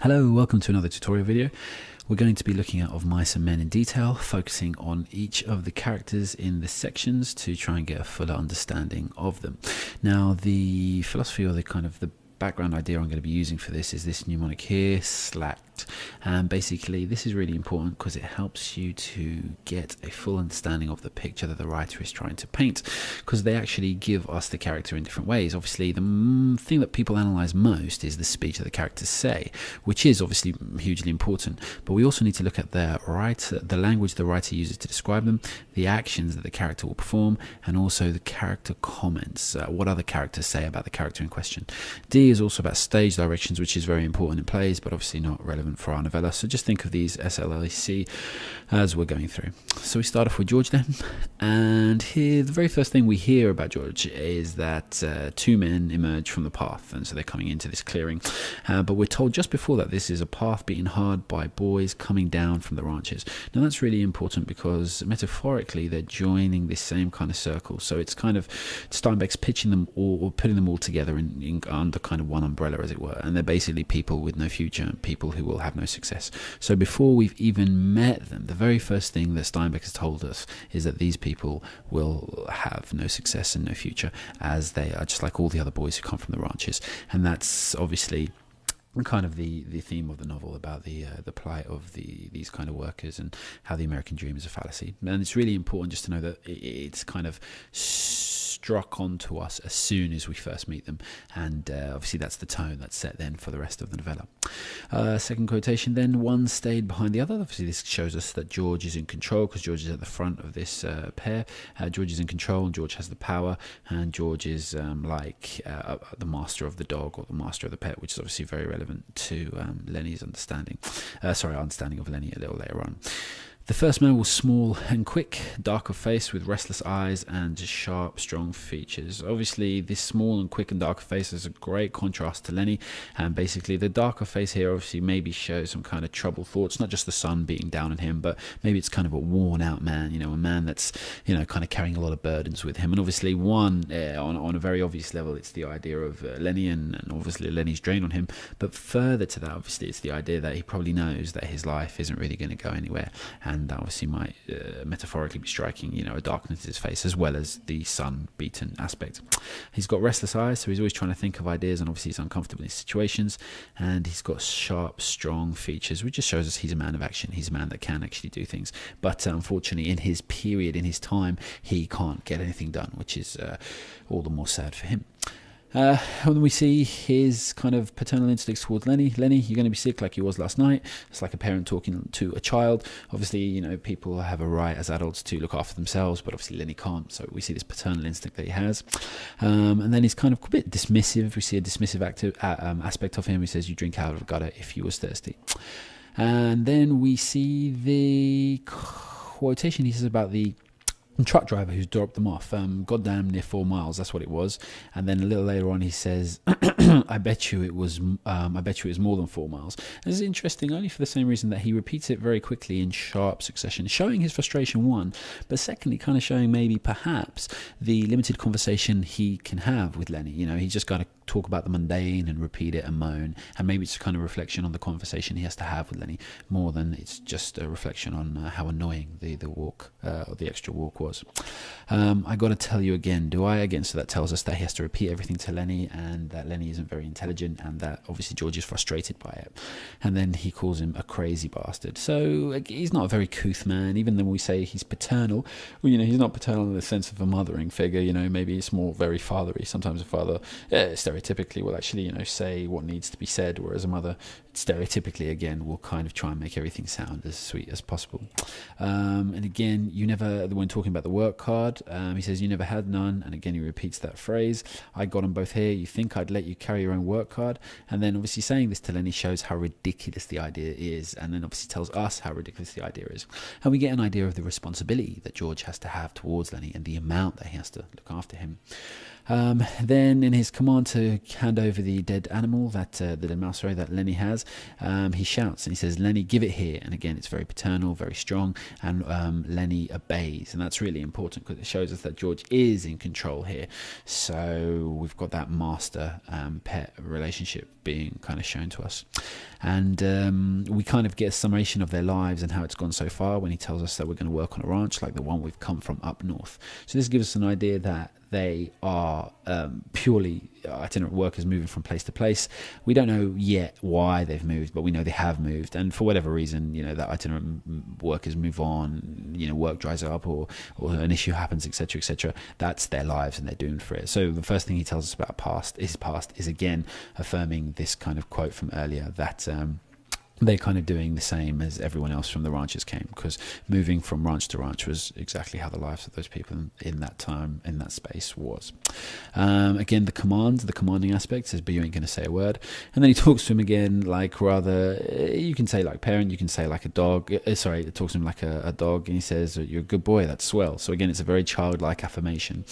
Hello, welcome to another tutorial video. We're going to be looking at Of Mice and Men in detail, focusing on each of the characters in the sections to try and get a fuller understanding of them. Now, the philosophy or the background idea I'm going to be using for this is this mnemonic here, slacked. And basically this is really important because it helps you to get a full understanding of the picture that the writer is trying to paint, because they actually give us the character in different ways. Obviously the thing that people analyze most is the speech that the characters say, which is obviously hugely important, but we also need to look at the language the writer uses to describe them, the actions that the character will perform, and also the character comments, what other characters say about the character in question. D is also about stage directions, which is very important in plays, but obviously not relevant for our novella. So just think of these SLAC as we're going through. So we start off with George then, and here the very first thing we hear about George is that two men emerge from the path, and so they're coming into this clearing, but we're told just before that this is a path beaten hard by boys coming down from the ranches. Now that's really important because metaphorically they're joining this same kind of circle, so it's kind of Steinbeck's pitching them all, or putting them all together under kind of one umbrella, as it were, and they're basically people with no future, people who will have no success. So before we've even met them, the very first thing that Steinbeck has told us is that these people will have no success and no future, as they are just like all the other boys who come from the ranches. And that's obviously kind of the theme of the novel, about the plight of these kind of workers and how the American dream is a fallacy. And it's really important just to know that it's kind of struck onto us as soon as we first meet them, and obviously that's the tone that's set then for the rest of the novella. Second quotation then, one stayed behind the other. Obviously this shows us that George is in control, because George is at the front of this pair. George is in control and George has the power, and George is like the master of the dog, or the master of the pet, which is obviously very relevant to Lenny's understanding of Lenny a little later on. The first man was small and quick, dark of face with restless eyes and sharp, strong features. Obviously, this small and quick and dark face is a great contrast to Lenny, and basically the darker face here obviously maybe shows some kind of troubled thoughts, not just the sun beating down on him, but maybe it's kind of a worn out man, a man that's, kind of carrying a lot of burdens with him. And obviously on a very obvious level, it's the idea of Lenny and obviously Lenny's drain on him, but further to that, obviously, it's the idea that he probably knows that his life isn't really going to go anywhere, and that obviously might metaphorically be striking, a darkness to his face, as well as the sun-beaten aspect. He's got restless eyes, so he's always trying to think of ideas, and obviously he's uncomfortable in situations, and he's got sharp, strong features, which just shows us he's a man of action. He's a man that can actually do things, but unfortunately in his period, in his time, he can't get anything done, which is all the more sad for him. When we see his kind of paternal instincts towards Lenny, you're going to be sick like you was last night. It's like a parent talking to a child. Obviously, people have a right as adults to look after themselves, but obviously Lenny can't. So we see this paternal instinct that he has. And then he's kind of a bit dismissive. We see a dismissive aspect of him. He says, "You drink out of a gutter if you was thirsty." And then we see the quotation he says about the truck driver who's dropped them off, goddamn near 4 miles, that's what it was. And then a little later on he says, I bet you it was more than 4 miles. This is interesting, only for the same reason that he repeats it very quickly in sharp succession, showing his frustration, one, but secondly kind of showing maybe perhaps the limited conversation he can have with Lenny. He's just got to talk about the mundane and repeat it and moan, and maybe it's a kind of reflection on the conversation he has to have with Lenny, more than it's just a reflection on how annoying the walk, or the extra walk was. I got to tell you again, so that tells us that he has to repeat everything to Lenny, and that Lenny isn't very intelligent, and that obviously George is frustrated by it. And then he calls him a crazy bastard. So he's not a very couth man, even though we say he's paternal. Well, he's not paternal in the sense of a mothering figure. Maybe it's more very fathery. Sometimes a father stereotypically will actually say what needs to be said, whereas a mother stereotypically again will kind of try and make everything sound as sweet as possible. And again, when talking about the work card, he says, "You never had none," and again he repeats that phrase, "I got them both here, you think I'd let you carry your own work card?" And then obviously saying this to Lenny shows how ridiculous the idea is, and then obviously tells us how ridiculous the idea is, and we get an idea of the responsibility that George has to have towards Lenny and the amount that he has to look after him. Then in his command to to hand over the dead animal, the dead mouse, sorry, that Lenny has, he shouts and he says, "Lenny, give it here." And again, it's very paternal, very strong, and Lenny obeys. And that's really important because it shows us that George is in control here. So we've got that master pet relationship being kind of shown to us. And we kind of get a summation of their lives and how it's gone so far when he tells us that we're going to work on a ranch like the one we've come from up north. So this gives us an idea that they are purely itinerant workers moving from place to place. We don't know yet why they've moved, but we know they have moved, and for whatever reason, that itinerant workers move on, work dries up, or an issue happens, etc., etc. That's their lives and they're doomed for it. So the first thing he tells us about his past is again affirming this kind of quote from earlier, that they're kind of doing the same as everyone else from the ranches came, because moving from ranch to ranch was exactly how the lives of those people in that time, in that space was. Again, the commanding aspect says, "But you ain't going to say a word." And then he talks to him again, like rather, you can say like parent, you can say like a dog. Sorry, it talks to him like a dog, and he says, "You're a good boy, that's swell." So again, it's a very childlike affirmation.